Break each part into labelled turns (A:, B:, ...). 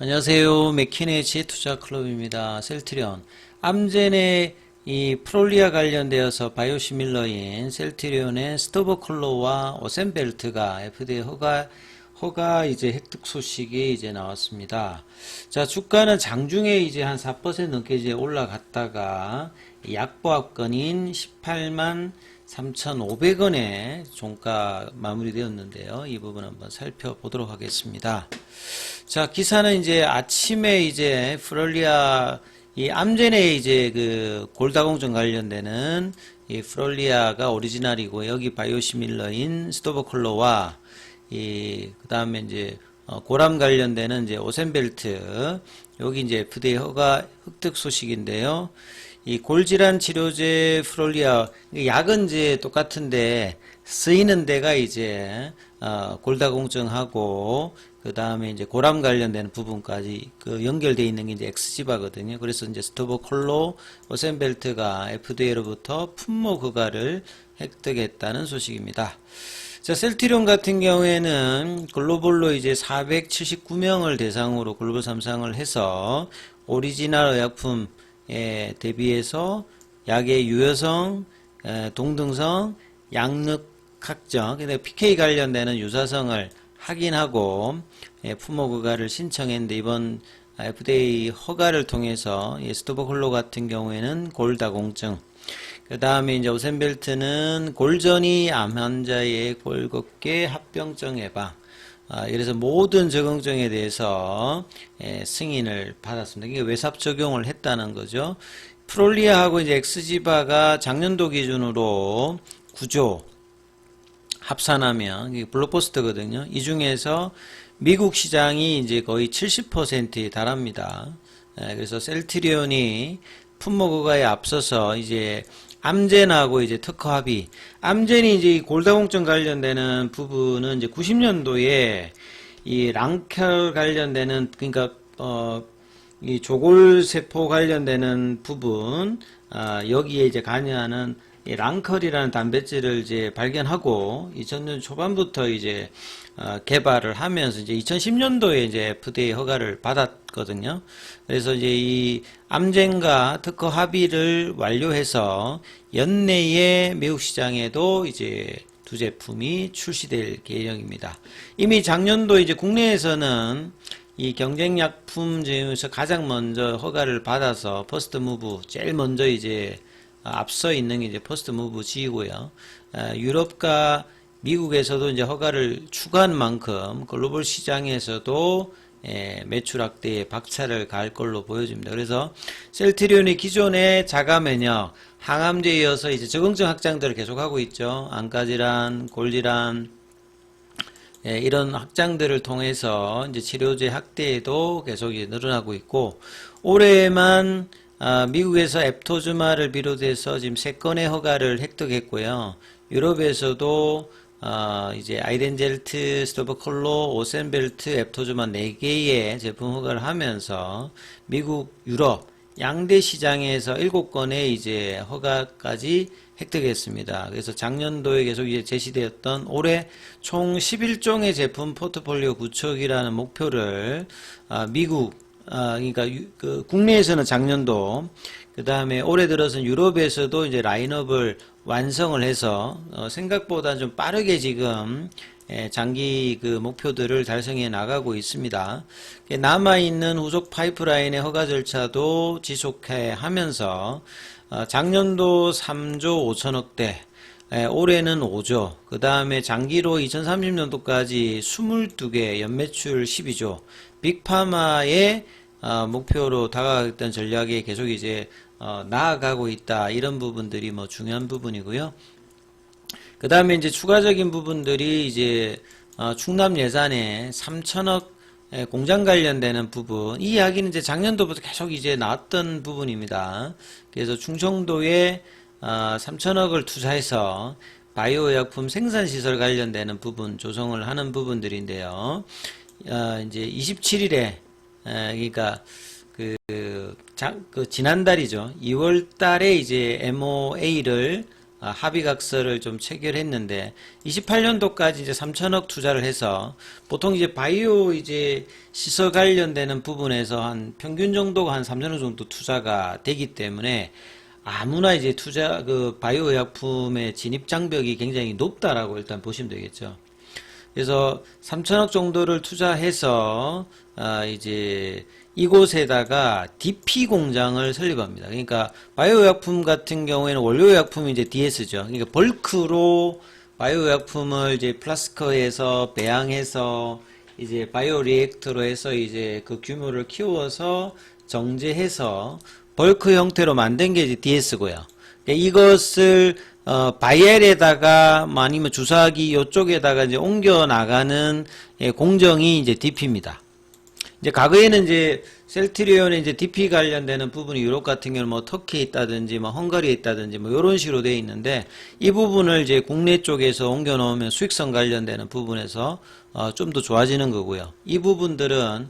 A: 안녕하세요. 맥키네지 투자클럽입니다. 셀트리온. 암젠의 이 프롤리아 관련되어서 바이오시밀러인 셀트리온의 스토버클로와 오센벨트가 FDA 허가 이제 획득 소식이 이제 나왔습니다. 자, 주가는 장중에 이제 한 4% 넘게 이제 올라갔다가 약보합권인 18만 3,500원에 종가 마무리되었는데요. 이 부분 한번 살펴보도록 하겠습니다. 자, 기사는 이제 아침에 이제 프롤리아 이 암젠에 이제 그 골다공증 관련되는 이 프롤리아가 오리지널이고 여기 바이오시밀러인 스토버클로와 그 다음에 이제 고람 관련되는 이제 오센벨트 여기 이제 FDA 허가 획득 소식인데요. 이 골질환 치료제 프롤리아 약은 이제 똑같은데 쓰이는 데가 이제 골다공증하고 그 다음에 이제 고람 관련되는 부분까지 그 연결되어 있는 게 이제 엑스지바거든요. 그래서 이제 스토버콜로 오센벨트가 FDA로부터 품목 허가를 획득했다는 소식입니다. 자, 셀트리온 같은 경우에는 글로벌로 이제 479명을 대상으로 글로벌 3상을 해서 오리지널 의약품에 대비해서 약의 유효성, 동등성, 약력 확정, 근데 PK 관련되는 유사성을 확인하고 품목 허가를 신청했는데 이번 FDA 허가를 통해서 스토버콜로 같은 경우에는 골다공증, 그 다음에 이제 오센벨트는 골전이 암 환자의 골격계 합병증 예방, 그래서 모든 적응증에 대해서 승인을 받았습니다. 이게 외삽 적용을 했다는 거죠. 프롤리아하고 이제 엑스지바가 작년도 기준으로 9조 합산하면 이게 블록버스터거든요. 이 중에서 미국 시장이 이제 거의 70%에 달합니다. 그래서 셀트리온이 품목 허가에 앞서서 이제 암젠하고 이제 특허 합의. 암젠이 이제 골다공증 관련되는 부분은 이제 90년도에 이 랑켈 관련되는 그러니까 이 조골세포 관련되는 부분 여기에 이제 관여하는 이 랑컬이라는 단백질을 이제 발견하고 2000년 초반부터 이제 개발을 하면서 이제 2010년도에 이제 FDA 허가를 받았거든요. 그래서 이제 이 암젠과 특허 합의를 완료해서 연내에 미국 시장에도 이제 두 제품이 출시될 계획입니다. 이미 작년도 이제 국내에서는 이 경쟁약품 중에서 가장 먼저 허가를 받아서 퍼스트 무브 제일 먼저 이제 앞서 있는 게 이제 퍼스트 무브 G고요. 유럽과 미국에서도 이제 허가를 추가한 만큼 글로벌 시장에서도 매출 확대에 박차를 가할 걸로 보여집니다. 그래서 셀트리온이 기존의 자가 면역, 항암제에 이어서 이제 적응증 확장들을 계속하고 있죠. 암가질환, 골질환, 이런 확장들을 통해서 이제 치료제 확대에도 계속 늘어나고 있고 올해만 미국에서 앱토즈마를 비롯해서 지금 3건의 허가를 획득했고요. 유럽에서도 이제 아이덴젤트, 스토버콜로, 오센벨트, 앱토즈마 4개의 제품 허가를 하면서 미국, 유럽 양대 시장에서 7건의 이제 허가까지 획득했습니다. 그래서 작년도에 계속 이제 제시되었던 올해 총 11종의 제품 포트폴리오 구축이라는 목표를 미국 그러니까 그 국내에서는 작년도 그 다음에 올해 들어서는 유럽에서도 이제 라인업을 완성을 해서 생각보다 좀 빠르게 지금 장기 그 목표들을 달성해 나가고 있습니다. 남아있는 후속 파이프라인의 허가 절차도 지속해 하면서 작년도 3조 5천억대, 올해는 5조, 그 다음에 장기로 2030년도까지 22개, 연매출 12조, 빅파마의 목표로 다가갔던 전략에 계속 이제 나아가고 있다. 이런 부분들이 뭐 중요한 부분이고요. 그 다음에 이제 추가적인 부분들이 이제 충남 예산에 3천억 공장 관련되는 부분, 이 이야기는 이제 작년도부터 계속 이제 나왔던 부분입니다. 그래서 충청도에 3천억을 투자해서 바이오 의약품 생산 시설 관련되는 부분 조성을 하는 부분들인데요. 이제 27일에 그러니까 그 지난달이죠. 2월 달에 이제 MOA를 합의각서를 좀 체결했는데 28년도까지 이제 3천억 투자를 해서 보통 이제 바이오 이제 시설 관련되는 부분에서 한 평균 정도가 한 3천억 정도 투자가 되기 때문에 아무나 이제 그 바이오 의약품의 진입 장벽이 굉장히 높다라고 일단 보시면 되겠죠. 그래서 3천억 정도를 투자해서 이제 이곳에다가 DP 공장을 설립합니다. 그러니까 바이오 의약품 같은 경우에는 원료 의약품이 이제 DS죠. 그러니까 벌크로 바이오 의약품을 이제 플라스커에서 배양해서 이제 바이오 리액터로 해서 이제 그 규모를 키워서 정제해서 벌크 형태로 만든 게 이제 DS고요. 그러니까 이것을 바이엘에다가 아니면 주사기 요쪽에다가 이제 옮겨 나가는 공정이 이제 DP입니다. 이제 과거에는 이제 셀트리온의 이제 DP 관련되는 부분이 유럽 같은 경우는 뭐 터키에 있다든지 뭐 헝가리에 있다든지 뭐 이런 식으로 되어 있는데 이 부분을 이제 국내 쪽에서 옮겨 놓으면 수익성 관련되는 부분에서 좀 더 좋아지는 거고요. 이 부분들은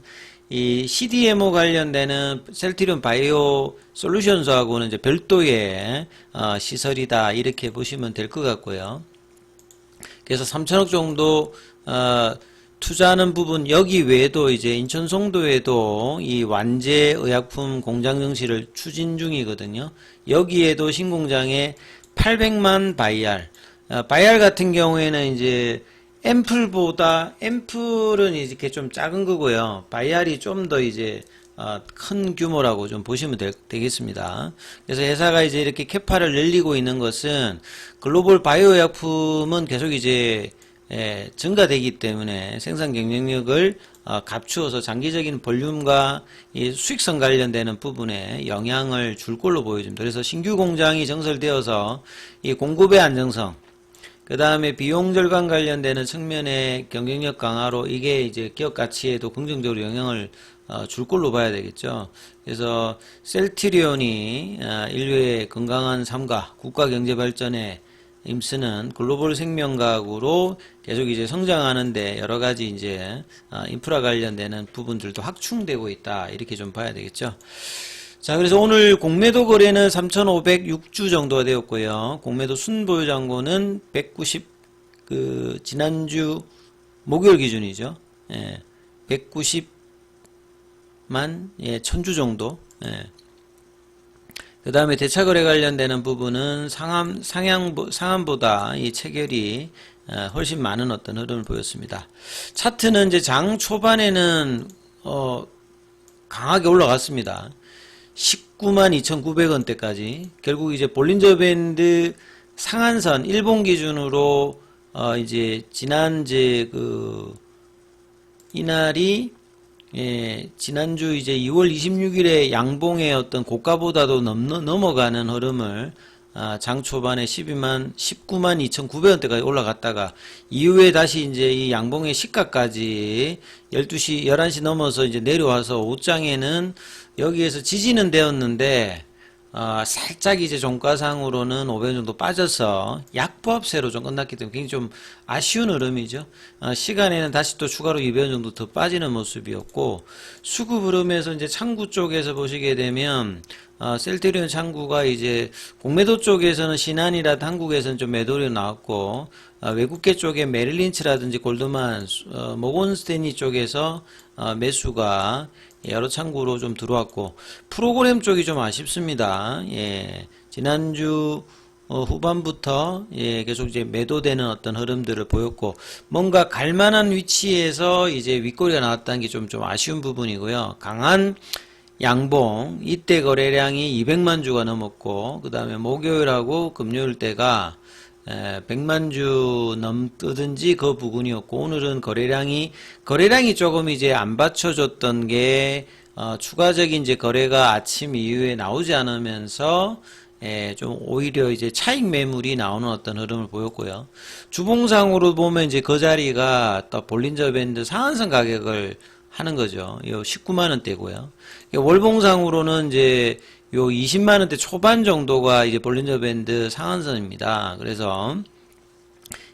A: 이 CDMO 관련되는 셀트리온 바이오 솔루션스하고는 이제 별도의 시설이다 이렇게 보시면 될 것 같고요. 그래서 3천억 정도 투자하는 부분 여기 외에도 이제 인천 송도에도 이 완제 의약품 공장 정시를 추진 중이거든요. 여기에도 신공장에 800만 바이알, 바이알 같은 경우에는 이제 앰플은 이렇게 좀 작은 거고요. 바이알이 좀 더 이제 큰 규모라고 좀 보시면 되겠습니다. 그래서 회사가 이제 이렇게 캐파를 늘리고 있는 것은 글로벌 바이오 의약품은 계속 이제 증가되기 때문에 생산 경쟁력을 갖추어서 장기적인 볼륨과 이 수익성 관련되는 부분에 영향을 줄 걸로 보여집니다. 그래서 신규 공장이 정설되어서 이 공급의 안정성, 그 다음에 비용 절감 관련되는 측면의 경쟁력 강화로 이게 이제 기업 가치에도 긍정적으로 영향을 줄 걸로 봐야 되겠죠. 그래서 셀트리온이 인류의 건강한 삶과 국가 경제 발전에 힘쓰는 글로벌 생명과학으로 계속 이제 성장하는데 여러 가지 이제 인프라 관련되는 부분들도 확충되고 있다 이렇게 좀 봐야 되겠죠. 자, 그래서 오늘 공매도 거래는 3,506주 정도가 되었고요. 공매도 순보유 잔고는 190, 지난주 목요일 기준이죠. 190만, 1000주 정도. 그 다음에 대차거래 관련되는 부분은 상한보다 이 체결이 훨씬 많은 어떤 흐름을 보였습니다. 차트는 이제 장 초반에는, 강하게 올라갔습니다. 192,900원대까지. 결국 이제 볼린저 밴드 상한선, 일본 기준으로, 이제, 이날이, 지난주 이제 2월 26일에 양봉의 어떤 고가보다도 넘어가는 흐름을 장 초반에 192,900원대까지 올라갔다가 이후에 다시 이제 이 양봉의 시가까지 11시 넘어서 이제 내려와서 오장에는 여기에서 지지는 되었는데 살짝 이제 종가상으로는 500원 정도 빠져서 약보합세로 좀 끝났기 때문에 굉장히 좀 아쉬운 흐름이죠. 시간에는 다시 또 추가로 200원 정도 더 빠지는 모습이었고, 수급 흐름에서 이제 창구 쪽에서 보시게 되면 셀트리온 창구가 이제 공매도 쪽에서는 신한이라든 한국에서는 좀 매도로 나왔고, 외국계 쪽에 메릴린치라든지 골드만, 모건스탠리 쪽에서 매수가 여러 창구로 좀 들어왔고, 프로그램 쪽이 좀 아쉽습니다. 지난주 후반부터 계속 이제 매도되는 어떤 흐름들을 보였고, 뭔가 갈만한 위치에서 이제 윗꼬리가 나왔다는 게 좀 아쉬운 부분이고요. 강한 양봉, 이때 거래량이 200만 주가 넘었고, 그 다음에 목요일하고 금요일 때가 100만 주 넘든지 그 부분이었고, 오늘은 거래량이 조금 이제 안 받쳐줬던 게 추가적인 이제 거래가 아침 이후에 나오지 않으면서 좀 오히려 이제 차익 매물이 나오는 어떤 흐름을 보였고요. 주봉상으로 보면 이제 그 자리가 또 볼린저 밴드 상한선 가격을 하는 거죠. 요 19만원대고요. 월봉상으로는 이제 요 20만원대 초반 정도가 이제 볼린저 밴드 상한선입니다. 그래서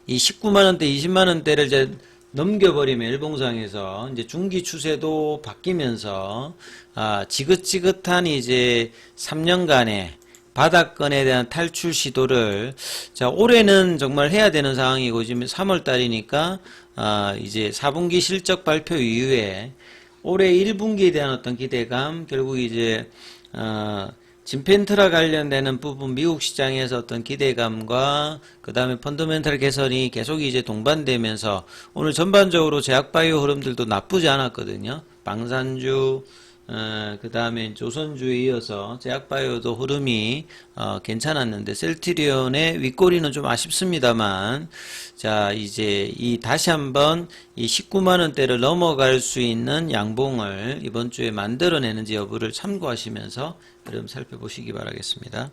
A: 이 19만원대, 20만원대를 이제 넘겨버리면 일봉상에서 이제 중기 추세도 바뀌면서 지긋지긋한 이제 3년간의 바닥권에 대한 탈출 시도를 자 올해는 정말 해야 되는 상황이고 지금 3월 달이니까 이제 4분기 실적 발표 이후에 올해 1분기에 대한 어떤 기대감 결국 이제 진펜트라 관련되는 부분 미국 시장에서 어떤 기대감과 그 다음에 펀더멘털 개선이 계속 이제 동반되면서 오늘 전반적으로 제약바이오 흐름들도 나쁘지 않았거든요. 방산주 그 다음에 조선주에 이어서 제약바이오도 흐름이 괜찮았는데 셀트리온의 윗꼬리는 좀 아쉽습니다만 자 이제 이 다시 한번 이 19만원대를 넘어갈 수 있는 양봉을 이번 주에 만들어내는지 여부를 참고하시면서 여러분 살펴보시기 바라겠습니다.